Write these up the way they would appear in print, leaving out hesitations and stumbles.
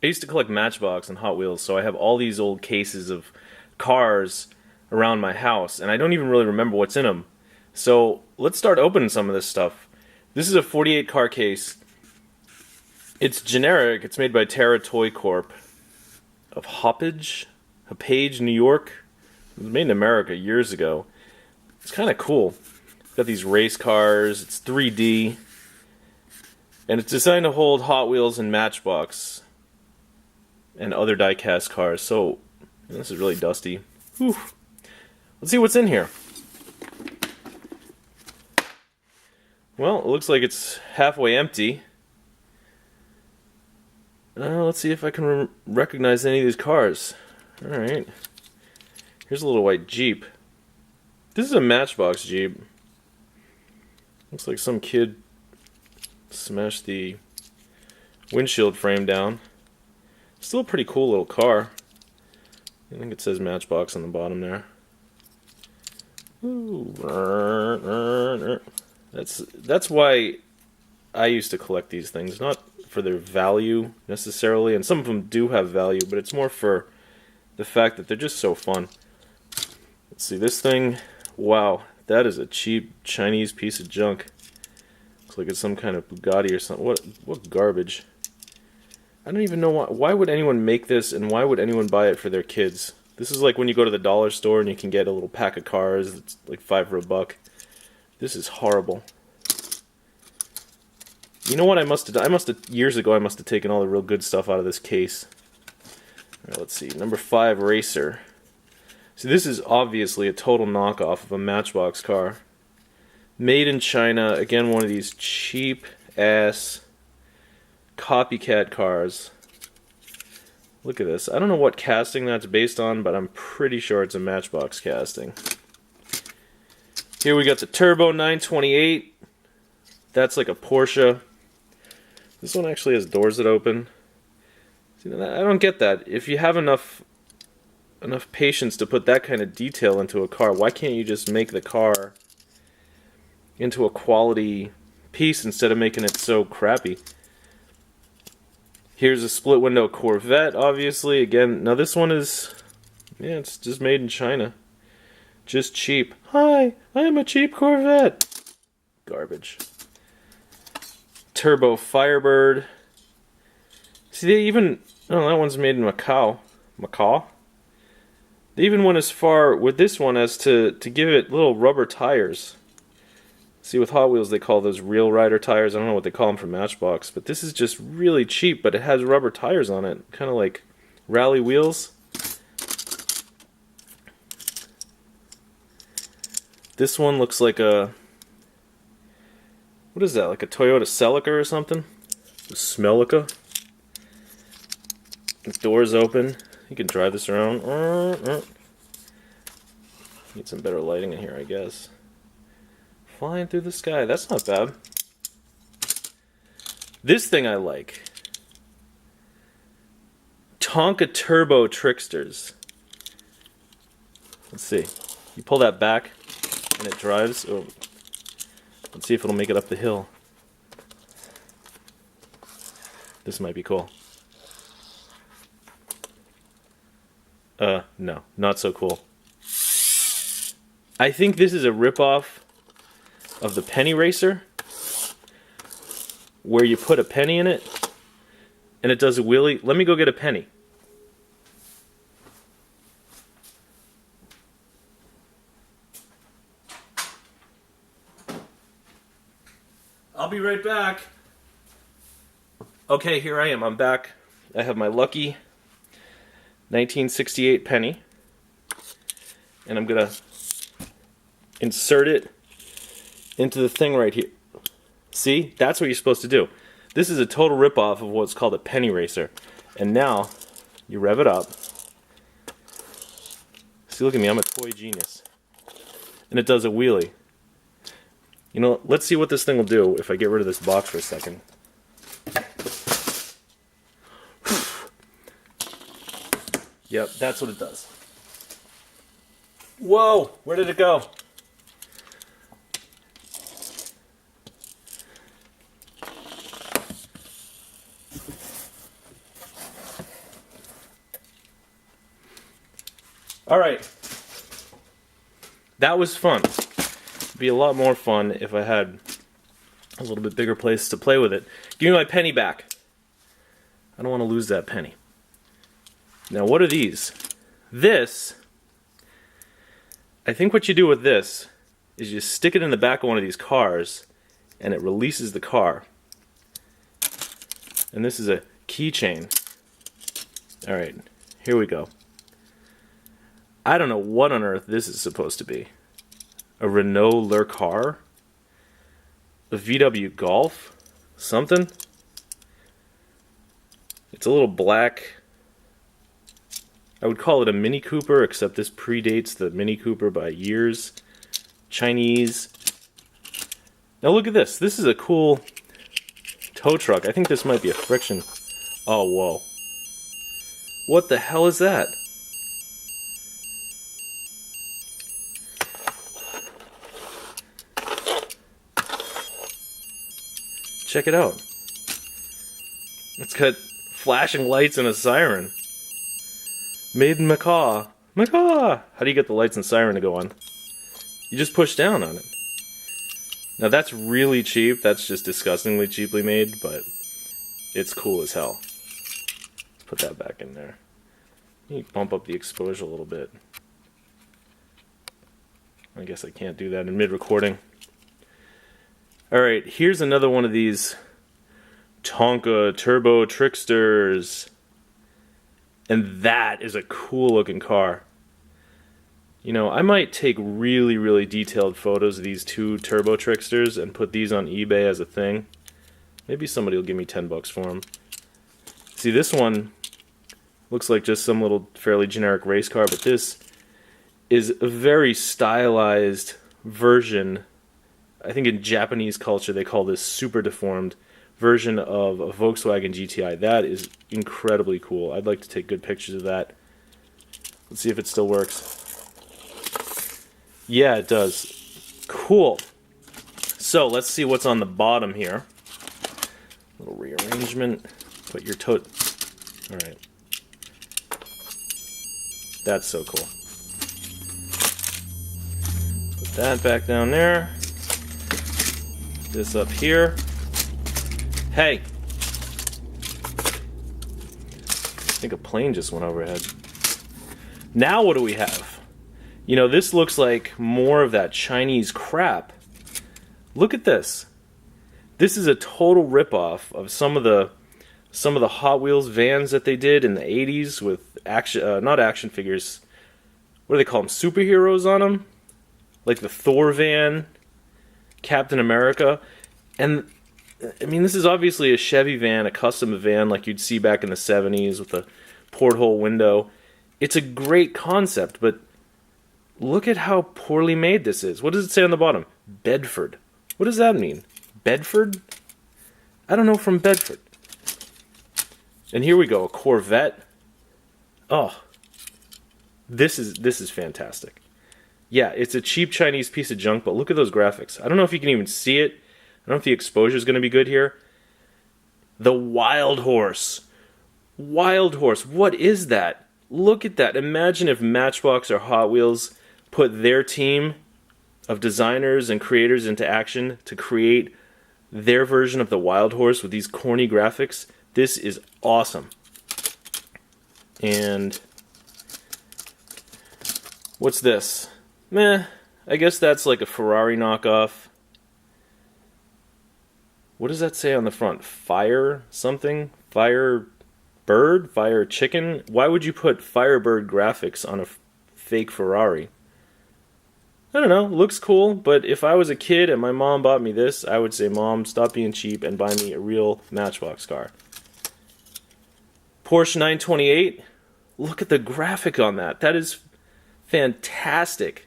I used to collect Matchbox and Hot Wheels, so I have all these old cases of cars around my house, and I don't even really remember what's in them. So let's start opening some of this stuff. This is a 48 car case. It's generic. It's made by Terra Toy Corp of Hopage, New York. It was made in America years ago. It's kind of cool. It's got these race cars. It's 3D. And it's designed to hold Hot Wheels and Matchbox and other die-cast cars. So, this is really dusty. Whew. Let's see what's in here. Well, it looks like it's halfway empty. Let's see if I can recognize any of these cars. Alright. Here's a little white Jeep. This is a Matchbox Jeep. Looks like some kid smashed the windshield frame down. Still a pretty cool little car. I think it says Matchbox on the bottom there. Ooh. That's why I used to collect these things, not for their value necessarily, and some of them do have value, but it's more for the fact that they're just so fun. Let's see, this thing, wow, that is a cheap Chinese piece of junk. Looks like it's some kind of Bugatti or something. What garbage. I don't even know why would anyone make this, and why would anyone buy it for their kids? This is like when you go to the dollar store and you can get a little pack of cars that's like $5 for $1. This is horrible. You know what I must have done? Years ago I must have taken all the real good stuff out of this case. Alright, let's see. Number 5 Racer. So this is obviously a total knockoff of a Matchbox car. Made in China. Again, one of these cheap ass copycat cars. Look at this. I don't know what casting that's based on, but I'm pretty sure it's a Matchbox casting. Here we got the Turbo 928. That's like a Porsche. This one actually has doors that open. See, I don't get that. If you have enough patience to put that kind of detail into a car, why can't you just make the car into a quality piece instead of making it so crappy? Here's a split window Corvette, obviously. Again, now this one is, yeah, it's just made in China. Just cheap. Hi, I am a cheap Corvette. Garbage. Turbo Firebird. See, they even, oh, that one's made in Macau. They even went as far with this one as to give it little rubber tires. See, with Hot Wheels they call those real rider tires. I don't know what they call them for Matchbox, but this is just really cheap, but it has rubber tires on it. Kind of like rally wheels. This one looks like a, what is that, like a Toyota Celica or something? A Smelica. The doors open. You can drive this around. Need some better lighting in here, I guess. Flying through the sky. That's not bad. This thing I like. Tonka Turbo Tricksters. Let's see. You pull that back and it drives. Oh. Let's see if it'll make it up the hill. This might be cool. No, not so cool. I think this is a ripoff of the penny racer, where you put a penny in it and it does a wheelie. Let me go get a penny. I'll be right back. Okay, here I am. I'm back. I have my lucky 1968 penny, and I'm gonna insert it into the thing right here. See? That's what you're supposed to do. This is a total ripoff of what's called a penny racer. And now, you rev it up. See, look at me, I'm a toy genius. And it does a wheelie. You know, let's see what this thing will do if I get rid of this box for a second. Yep, that's what it does. Whoa! Where did it go? Alright. That was fun. It'd be a lot more fun if I had a little bit bigger place to play with it. Give me my penny back. I don't want to lose that penny. Now, what are these? This, I think what you do with this is you stick it in the back of one of these cars and it releases the car. And this is a keychain. Alright, here we go. I don't know what on earth this is supposed to be. A Renault Le Car? A VW Golf? Something? It's a little black. I would call it a Mini Cooper, except this predates the Mini Cooper by years. Chinese. Now look at this. This is a cool tow truck. I think this might be a friction. Oh, whoa. What the hell is that? Check it out. It's got flashing lights and a siren. Made in Macaw. Macaw! How do you get the lights and siren to go on? You just push down on it. Now that's really cheap. That's just disgustingly cheaply made, but it's cool as hell. Let's put that back in there. You bump up the exposure a little bit. I guess I can't do that in mid-recording. Alright, here's another one of these Tonka Turbo Tricksters. And that is a cool looking car. You know, I might take really, really detailed photos of these two Turbo Tricksters and put these on eBay as a thing. Maybe somebody will give me 10 bucks for them. See, this one looks like just some little fairly generic race car, but this is a very stylized version. I think in Japanese culture they call this super deformed version of a Volkswagen GTI. That is incredibly cool. I'd like to take good pictures of that. Let's see if it still works. Yeah, it does. Cool. So let's see what's on the bottom here. Little rearrangement. Put your tote. Alright. That's so cool. Put that back down there. This up here. Hey! I think a plane just went overhead. Now what do we have? You know, this looks like more of that Chinese crap. Look at this. This is a total ripoff of some of the Hot Wheels vans that they did in the 80s with action, not action figures. What do they call them? Superheroes on them? Like the Thor van, Captain America. And I mean, this is obviously a Chevy van, a custom van like you'd see back in the 70s with a porthole window. It's a great concept, but look at how poorly made this is. What does it say on the bottom? Bedford. What does that mean? Bedford? I don't know, from Bedford. And here we go, a Corvette. Oh, this is fantastic. Yeah, it's a cheap Chinese piece of junk, but look at those graphics. I don't know if you can even see it. I don't know if the exposure is going to be good here. The Wild Horse. Wild Horse. What is that? Look at that. Imagine if Matchbox or Hot Wheels put their team of designers and creators into action to create their version of the Wild Horse with these corny graphics. This is awesome. And what's this? Meh. I guess that's like a Ferrari knockoff. What does that say on the front? Fire something? Fire bird? Fire chicken? Why would you put Firebird graphics on a fake Ferrari? I don't know. Looks cool, but if I was a kid and my mom bought me this, I would say, Mom, stop being cheap and buy me a real Matchbox car. Porsche 928. Look at the graphic on that. That is fantastic.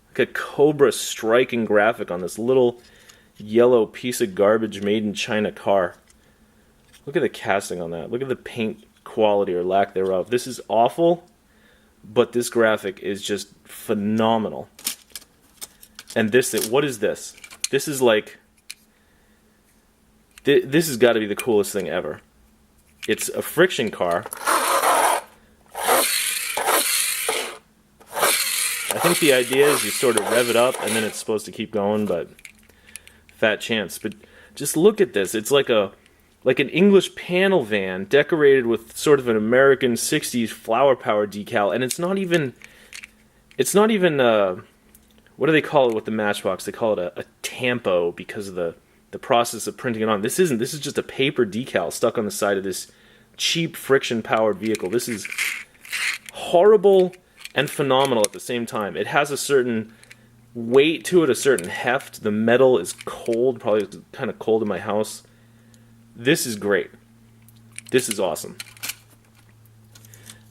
Like a cobra striking graphic on this little yellow piece of garbage made in China car. Look at the casting on that. Look at the paint quality or lack thereof. This is awful, but this graphic is just phenomenal. And this, what is this? This is like, this has got to be the coolest thing ever. It's a friction car. think the idea is you sort of rev it up and then it's supposed to keep going, but fat chance. But just look at this. It's like an English panel van decorated with sort of an American 60s flower power decal, and it's not even what do they call it with the Matchbox? They call it a tampo because of the process of printing it on. This isn't. This is just a paper decal stuck on the side of this cheap friction-powered vehicle. This is horrible and phenomenal at the same time. It has a certain weight to it, a certain heft. The metal is cold, probably kind of cold in my house. This is great. This is awesome.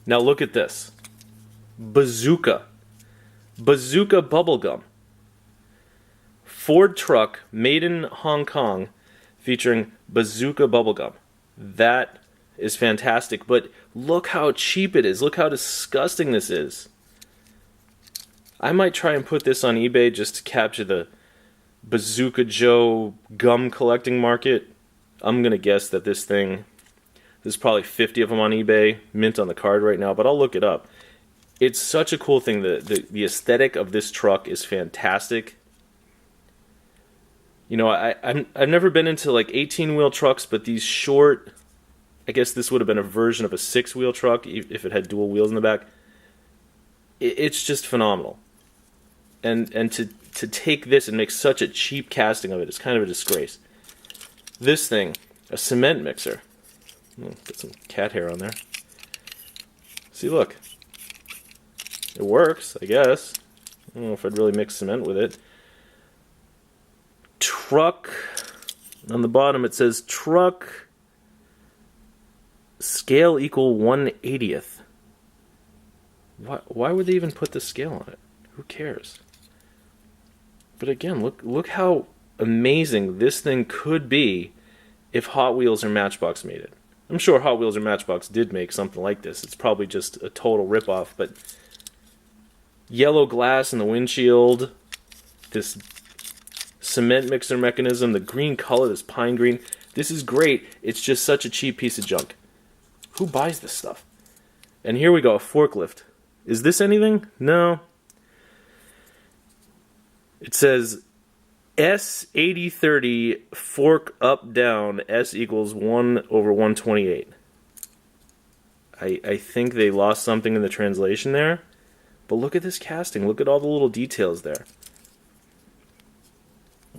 Now look at this. Bazooka. Bazooka bubblegum. Ford truck made in Hong Kong featuring Bazooka bubblegum. That is fantastic, but look how cheap it is. Look how disgusting this is. I might try and put this on eBay just to capture the Bazooka Joe gum collecting market. I'm going to guess that there's probably 50 of them on eBay, mint on the card right now, but I'll look it up. It's such a cool thing. The aesthetic of this truck is fantastic. You know, I've never been into like 18-wheel trucks, but these short, I guess this would have been a version of a 6-wheel truck if it had dual wheels in the back. It's just phenomenal. And to take this and make such a cheap casting of it is kind of a disgrace. This thing, a cement mixer. Got some cat hair on there. See, look. It works, I guess. I don't know if I'd really mix cement with it. Truck. On the bottom it says truck scale equal 1/80th. Why would they even put the scale on it? Who cares? But again, look how amazing this thing could be if Hot Wheels or Matchbox made it. I'm sure Hot Wheels or Matchbox did make something like this. It's probably just a total ripoff, but yellow glass in the windshield, this cement mixer mechanism, the green color, this pine green. This is great. It's just such a cheap piece of junk. Who buys this stuff? And here we go, a forklift. Is this anything? No. It says S8030 fork up down, S equals 1/128. I think they lost something in the translation there. But look at this casting. Look at all the little details there.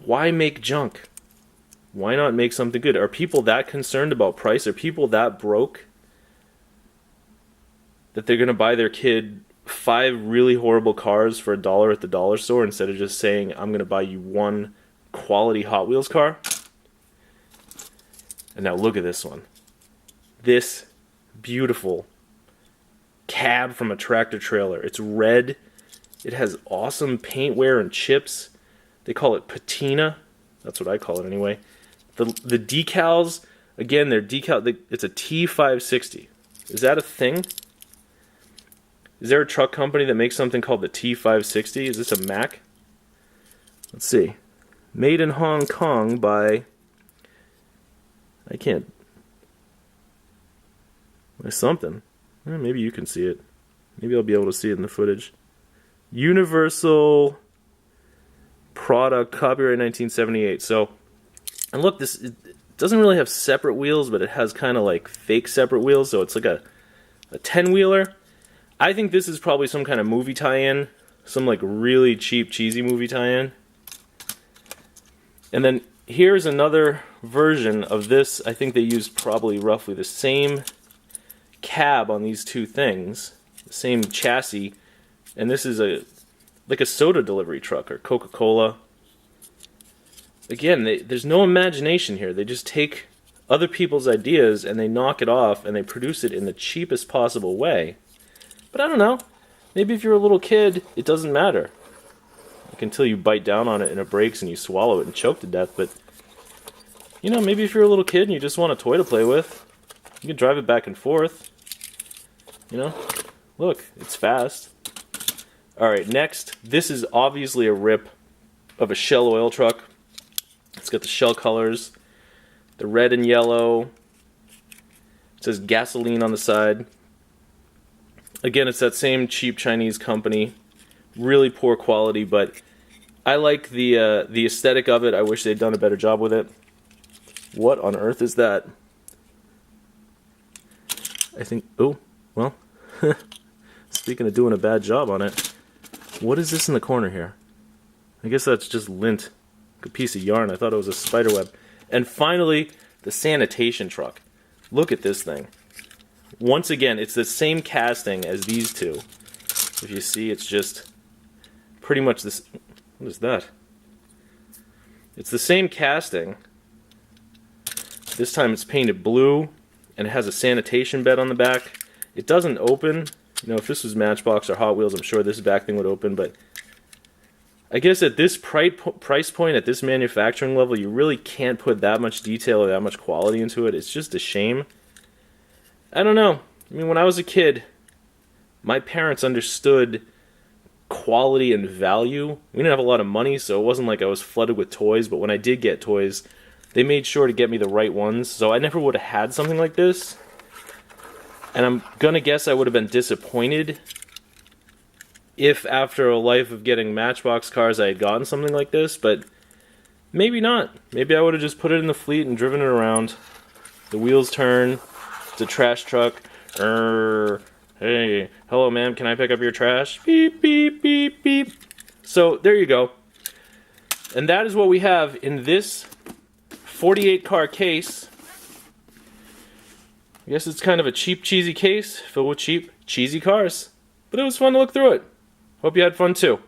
Why make junk? Why not make something good? Are people that concerned about price? Are people that broke that they're going to buy their kid 5 really horrible cars for $1 at the dollar store instead of just saying, I'm going to buy you one quality Hot Wheels car? And now look at this one. This beautiful cab from a tractor trailer. It's red. It has awesome paint wear and chips. They call it patina. That's what I call it anyway. The decals, again, they're decal. It's a T560. Is that a thing? Is there a truck company that makes something called the T560? Is this a Mac? Let's see. Made in Hong Kong by... I can't... by something. Maybe you can see it. Maybe I'll be able to see it in the footage. Universal Product, copyright 1978. So, and look, this it doesn't really have separate wheels, but it has kind of like fake separate wheels, so it's like a 10-wheeler. I think this is probably some kind of movie tie-in, some like really cheap, cheesy movie tie-in. And then here's another version of this. I think they used probably roughly the same cab on these two things, the same chassis, and this is like a soda delivery truck or Coca-Cola. Again, there's no imagination here. They just take other people's ideas and they knock it off and they produce it in the cheapest possible way. But I don't know. Maybe if you're a little kid, it doesn't matter. Like until you bite down on it and it breaks and you swallow it and choke to death. But, you know, maybe if you're a little kid and you just want a toy to play with, you can drive it back and forth. You know? Look, it's fast. Alright, next. This is obviously a rip of a Shell oil truck. It's got the Shell colors, the red and yellow. It says gasoline on the side. Again, it's that same cheap Chinese company, really poor quality, but I like the aesthetic of it. I wish they'd done a better job with it. What on earth is that? I think, oh, well, speaking of doing a bad job on it, what is this in the corner here? I guess that's just lint, like a piece of yarn. I thought it was a spider web. And finally, the sanitation truck. Look at this thing. Once again, it's the same casting as these two. If you see, it's just pretty much this. What is that? It's the same casting. This time it's painted blue, and it has a sanitation bed on the back. It doesn't open. You know, if this was Matchbox or Hot Wheels, I'm sure this back thing would open, but I guess at this price point, at this manufacturing level, you really can't put that much detail or that much quality into it. It's just a shame. I don't know. I mean, when I was a kid, my parents understood quality and value. We didn't have a lot of money, so it wasn't like I was flooded with toys, but when I did get toys, they made sure to get me the right ones, so I never would have had something like this. And I'm gonna guess I would have been disappointed if after a life of getting Matchbox cars I had gotten something like this, but maybe not. Maybe I would have just put it in the fleet and driven it around. The wheels turn. It's a trash truck. Hey, hello ma'am, can I pick up your trash? Beep, beep, beep, beep. So, there you go. And that is what we have in this 48 car case. I guess it's kind of a cheap, cheesy case filled with cheap, cheesy cars. But it was fun to look through it. Hope you had fun too.